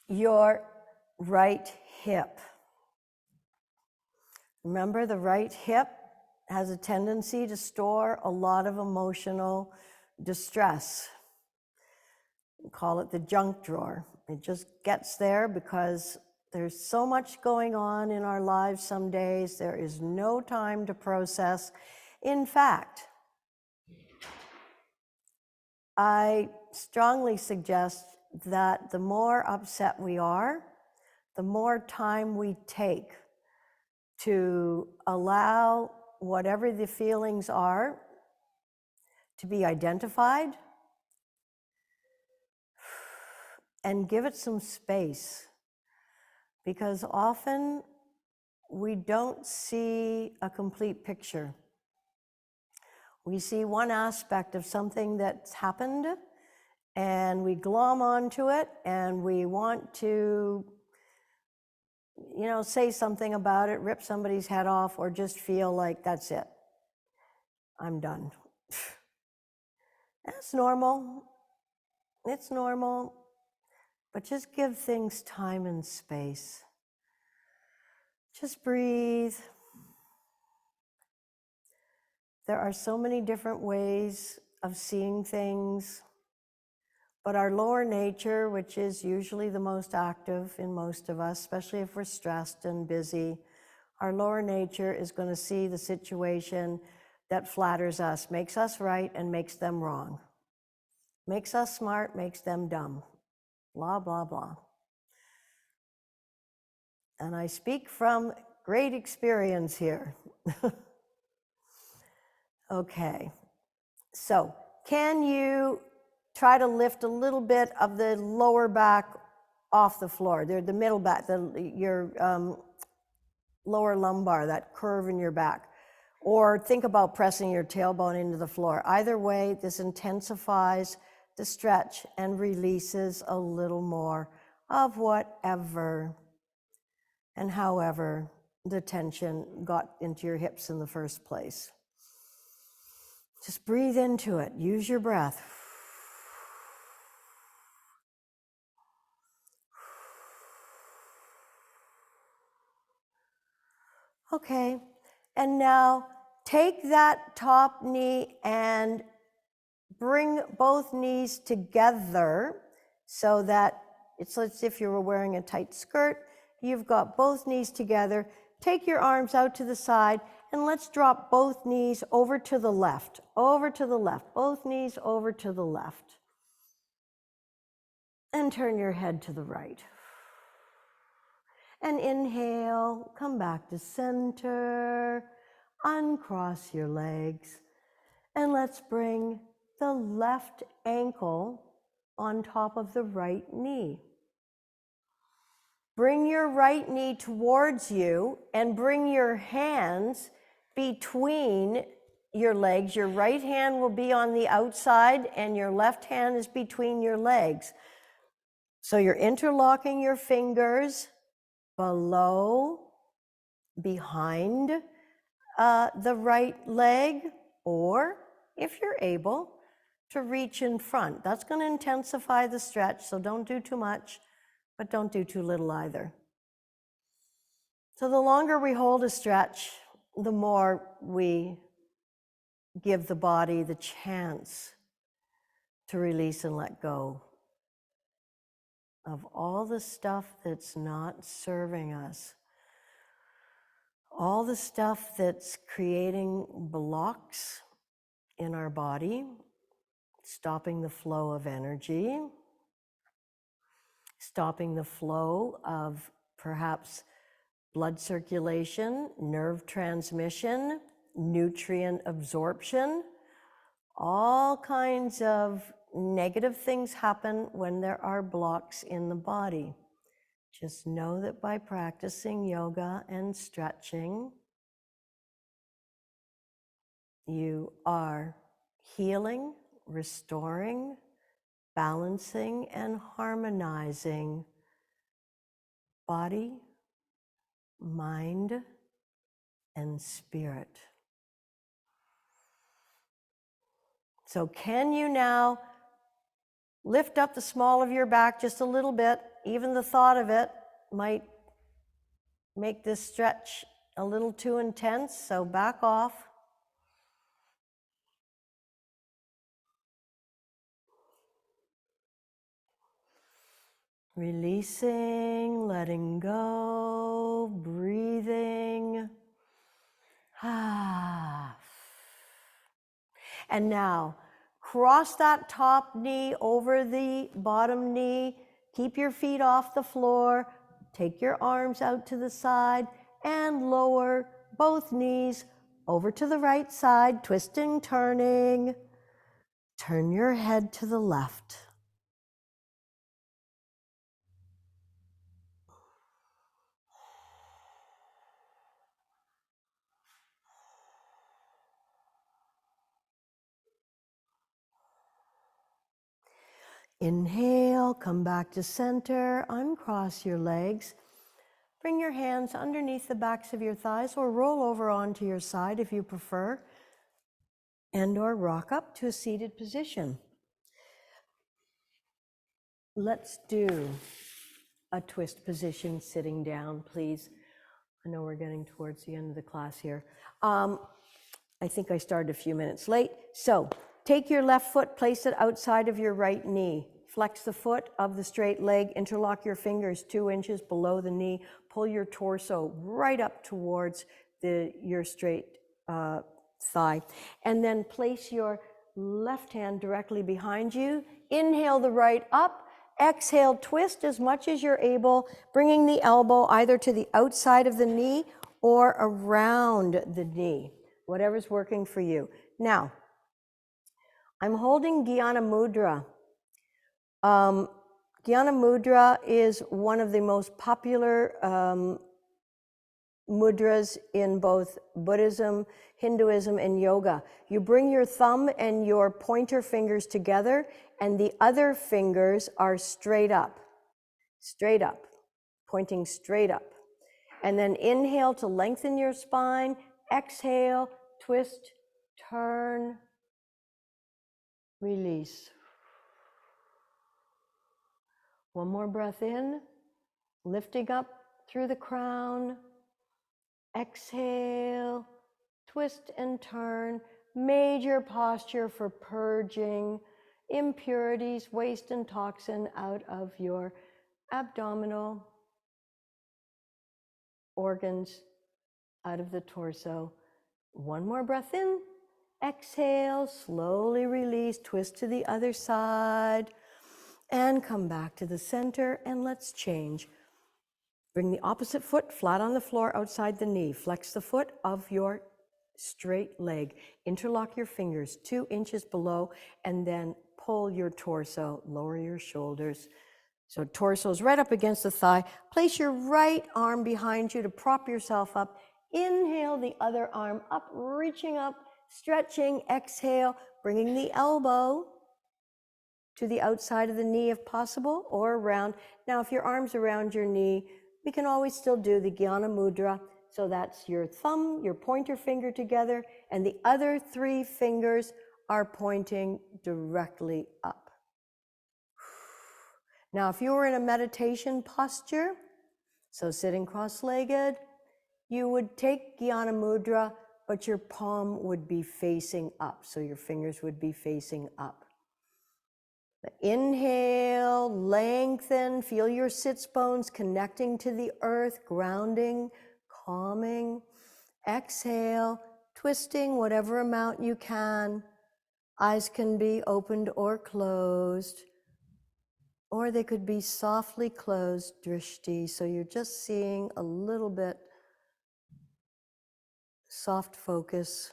your right hip. Remember, the right hip has a tendency to store a lot of emotional distress. We call it the junk drawer. It just gets there because there's so much going on in our lives some days. There is no time to process. In fact, I strongly suggest that the more upset we are, the more time we take to allow whatever the feelings are to be identified and give it some space. Because often we don't see a complete picture. We see one aspect of something that's happened and we glom onto it and we want to, say something about it, rip somebody's head off, or just feel like that's it. I'm done. That's normal. It's normal. But just give things time and space. Just breathe. There are so many different ways of seeing things, but our lower nature, which is usually the most active in most of us, especially if we're stressed and busy, our lower nature is going to see the situation that flatters us, makes us right, and makes them wrong. Makes us smart, makes them dumb. Blah, blah, blah. And I speak from great experience here. Okay, so can you try to lift a little bit of the lower back off the floor? The middle back, your lower lumbar, that curve in your back. Or think about pressing your tailbone into the floor. Either way, this intensifies the stretch and releases a little more of whatever and however the tension got into your hips in the first place. Just breathe into it. Use your breath. Okay, and now take that top knee and bring both knees together so that it's as if you were wearing a tight skirt. You've got both knees together. Take your arms out to the side and let's drop both knees over to the left, both knees over to the left. And turn your head to the right. And inhale, come back to center, uncross your legs, and let's bring the left ankle on top of the right knee. Bring your right knee towards you and bring your hands between your legs. Your right hand will be on the outside and your left hand is between your legs. So you're interlocking your fingers below, behind the right leg, or if you're able, to reach in front. That's going to intensify the stretch, so don't do too much, but don't do too little either. So the longer we hold a stretch, the more we give the body the chance to release and let go of all the stuff that's not serving us, all the stuff that's creating blocks in our body, stopping the flow of energy, stopping the flow of perhaps blood circulation, nerve transmission, nutrient absorption. All kinds of negative things happen when there are blocks in the body. Just know that by practicing yoga and stretching, you are healing, restoring, balancing, and harmonizing body, mind, and spirit. So can you now lift up the small of your back just a little bit? Even the thought of it might make this stretch a little too intense, so back off. Releasing, letting go, breathing. And now, Cross that top knee over the bottom knee. Keep your feet off the floor. Take your arms out to the side and lower both knees over to the right side, twisting, turning. Turn your head to the left. Inhale, come back to center, uncross your legs. Bring your hands underneath the backs of your thighs or roll over onto your side if you prefer, and or rock up to a seated position. Let's do a twist position sitting down, please. I know we're getting towards the end of the class here. I think I started a few minutes late. So take your left foot, place it outside of your right knee. Flex the foot of the straight leg, interlock your fingers 2 inches below the knee, pull your torso right up towards your straight thigh, and then place your left hand directly behind you. Inhale the right up, exhale, twist as much as you're able, bringing the elbow either to the outside of the knee or around the knee, whatever's working for you. Now, I'm holding Jnana Mudra. Jnana Mudra is one of the most popular mudras in both Buddhism, Hinduism, and yoga. You bring your thumb and your pointer fingers together, and the other fingers are straight up, pointing straight up. And then inhale to lengthen your spine, exhale, twist, turn, release. One more breath in, lifting up through the crown. Exhale, twist and turn. Major posture for purging impurities, waste, and toxin out of your abdominal organs, out of the torso. One more breath in. Exhale, slowly release, twist to the other side, and come back to the center, and let's change. Bring the opposite foot flat on the floor outside the knee. Flex the foot of your straight leg. Interlock your fingers 2 inches below, and then pull your torso, lower your shoulders. So torso's right up against the thigh. Place your right arm behind you to prop yourself up. Inhale the other arm up, reaching up, stretching. Exhale, bringing the elbow to the outside of the knee if possible, or around. Now, if your arm's around your knee, we can always still do the Jnana Mudra. So that's your thumb, your pointer finger together, and the other 3 fingers are pointing directly up. Now, if you were in a meditation posture, so sitting cross-legged, you would take Jnana Mudra, but your palm would be facing up, so your fingers would be facing up. Inhale, lengthen, feel your sits bones connecting to the earth, grounding, calming. Exhale, twisting whatever amount you can. Eyes can be opened or closed, or they could be softly closed, drishti, so you're just seeing a little bit soft focus.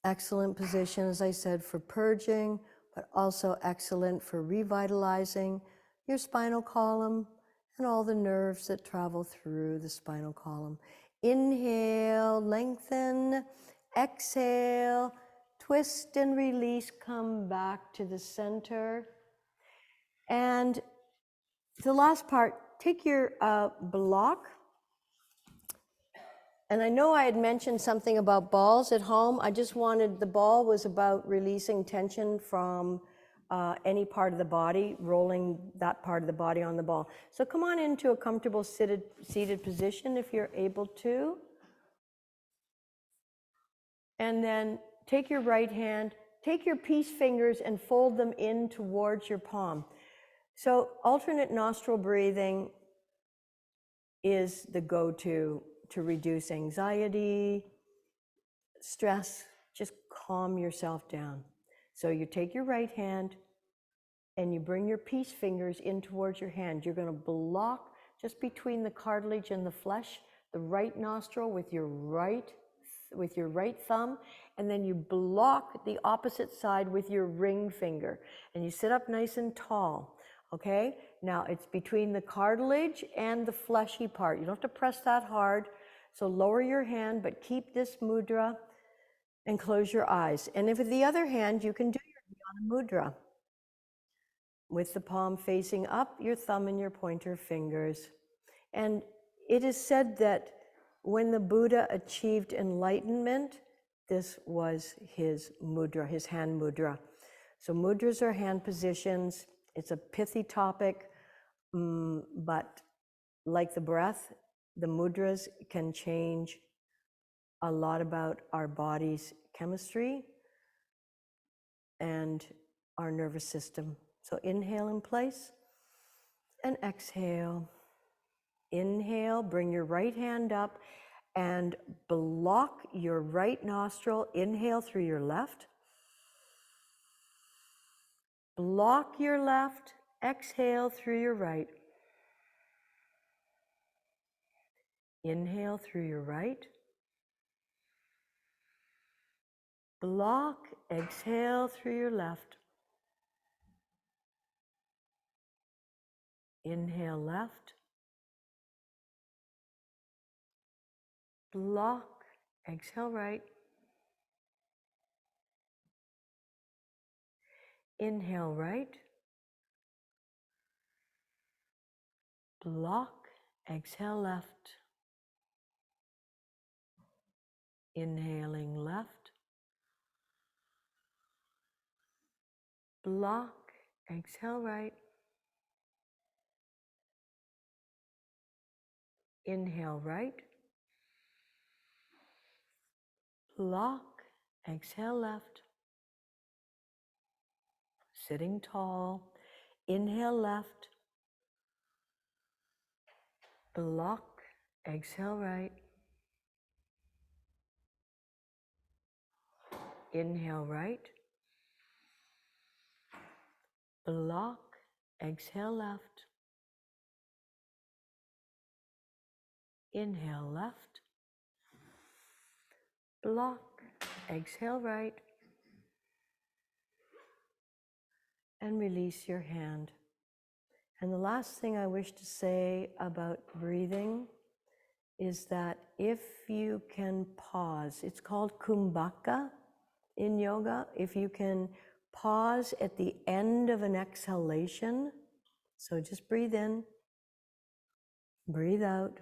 Excellent position, as I said, for purging, but also excellent for revitalizing your spinal column and all the nerves that travel through the spinal column. Inhale, lengthen. Exhale, twist and release, come back to the center. And the last part, take your block. And I know I had mentioned something about balls at home. I just wanted, the ball was about releasing tension from any part of the body, rolling that part of the body on the ball. So come on into a comfortable seated position if you're able to. And then take your right hand, take your peace fingers and fold them in towards your palm. So alternate nostril breathing is the go-to to reduce anxiety, stress, just calm yourself down. So you take your right hand and you bring your peace fingers in towards your hand. You're going to block just between the cartilage and the flesh, the right nostril with your right thumb, and then you block the opposite side with your ring finger. And you sit up nice and tall, okay? Now it's between the cartilage and the fleshy part. You don't have to press that hard. So lower your hand, but keep this mudra and close your eyes. And if with the other hand, you can do your Dhyana mudra with the palm facing up, your thumb and your pointer fingers. And it is said that when the Buddha achieved enlightenment, this was his mudra, his hand mudra. So mudras are hand positions. It's a pithy topic, but like the breath, the mudras can change a lot about our body's chemistry and our nervous system. So inhale in place and exhale. Inhale, bring your right hand up and block your right nostril. Inhale through your left. Block your left. Exhale through your right. Inhale through your right. Block. Exhale through your left. Inhale left. Block. Exhale right. Inhale right. Block. Exhale left. Inhaling left. Block. Exhale right. Inhale right. Block. Exhale left. Sitting tall. Inhale left. Block. Exhale right. Inhale right. Block. Exhale left. Inhale left. Block. Exhale right. And release your hand. And the last thing I wish to say about breathing is that if you can pause, it's called kumbhaka in yoga. If you can pause at the end of an exhalation, so just breathe in, breathe out,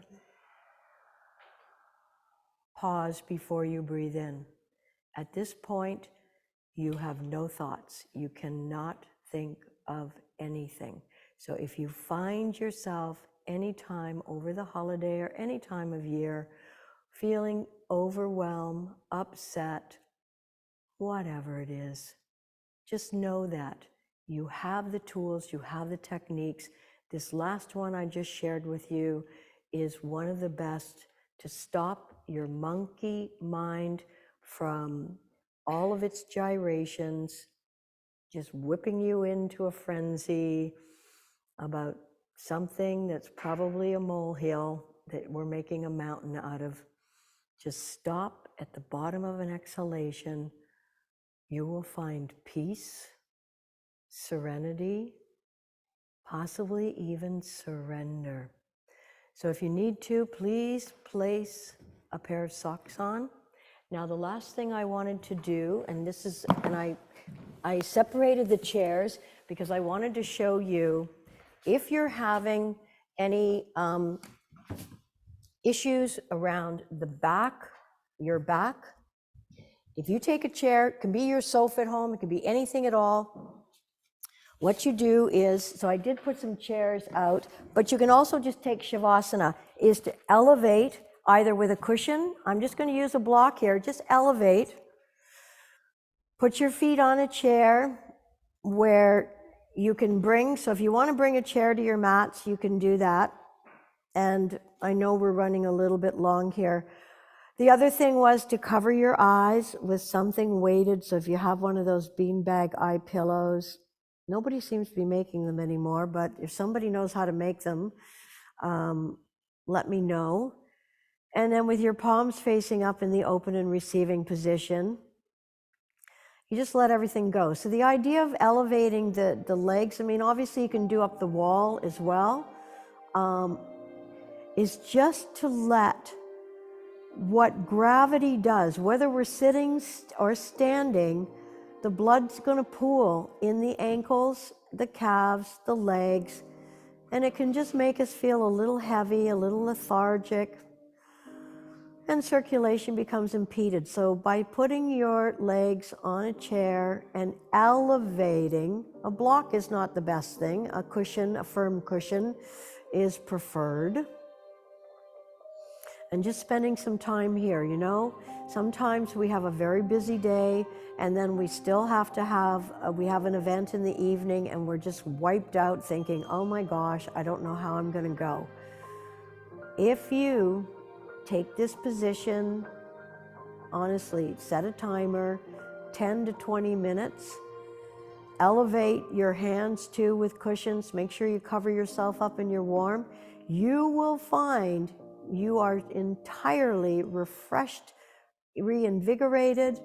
pause before you breathe in. At this point, you have no thoughts. You cannot think of anything. So if you find yourself anytime over the holiday or any time of year feeling overwhelmed, upset, whatever it is, just know that you have the tools, you have the techniques. This last one I just shared with you is one of the best to stop your monkey mind from all of its gyrations, just whipping you into a frenzy about something that's probably a molehill that we're making a mountain out of. Just stop at the bottom of an exhalation. You will find peace, serenity, possibly even surrender. So if you need to, please place a pair of socks on. Now the last thing I wanted to do, and this is, and I separated the chairs because I wanted to show you if you're having any issues around the back, your back. If you take a chair, it can be your sofa at home, it can be anything at all. What you do is, so I did put some chairs out, but you can also just take Shavasana, is to elevate either with a cushion. I'm just going to use a block here, just elevate. Put your feet on a chair where you can bring, so if you want to bring a chair to your mats, you can do that. And I know we're running a little bit long here. The other thing was to cover your eyes with something weighted. So if you have one of those beanbag eye pillows, nobody seems to be making them anymore, but if somebody knows how to make them, let me know. And then with your palms facing up in the open and receiving position, you just let everything go. So the idea of elevating the legs, I mean, obviously you can do up the wall as well, is just to let what gravity does, whether we're sitting or standing, the blood's going to pool in the ankles, the calves, the legs, and it can just make us feel a little heavy, a little lethargic, and circulation becomes impeded. So by putting your legs on a chair and elevating, a block is not the best thing. A cushion, a firm cushion is preferred. And just spending some time here, you know, sometimes we have a very busy day and then we still have to have, we have an event in the evening and we're just wiped out thinking, oh my gosh, I don't know how I'm going to go. If you take this position, honestly, set a timer, 10 to 20 minutes, elevate your hands too with cushions, make sure you cover yourself up and you're warm, you will find you are entirely refreshed, reinvigorated,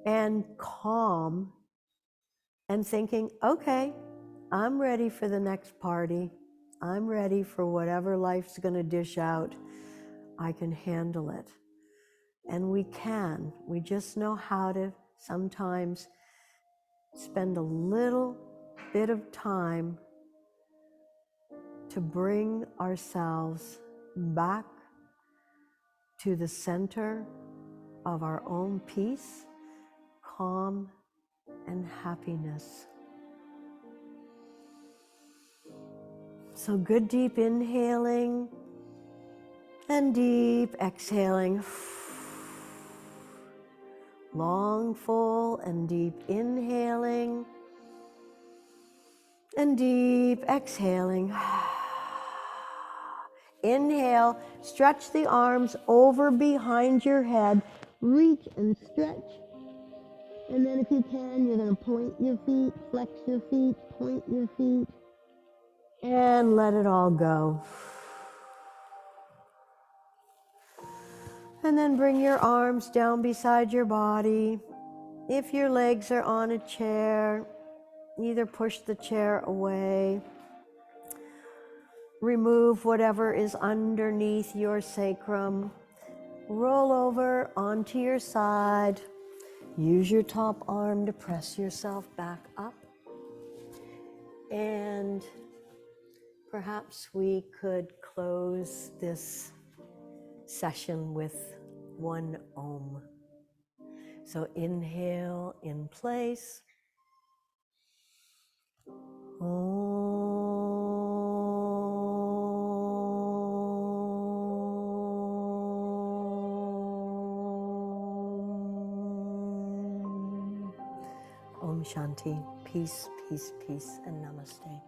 and calm, and thinking, okay, I'm ready for the next party. I'm ready for whatever life's going to dish out. I can handle it. And we can. We just know how to sometimes spend a little bit of time to bring ourselves back to the center of our own peace, calm, and happiness. So good deep inhaling and deep exhaling. Long, full, and deep inhaling and deep exhaling. Inhale, stretch the arms over behind your head. Reach and stretch. And then if you can, you're going to point your feet, flex your feet, point your feet, and let it all go. And then bring your arms down beside your body. If your legs are on a chair, either push the chair away. Remove whatever is underneath your sacrum. Roll over onto your side. Use your top arm to press yourself back up. And perhaps we could close this session with one Om. So inhale in place. Om Shanti. Peace, peace, peace, and namaste.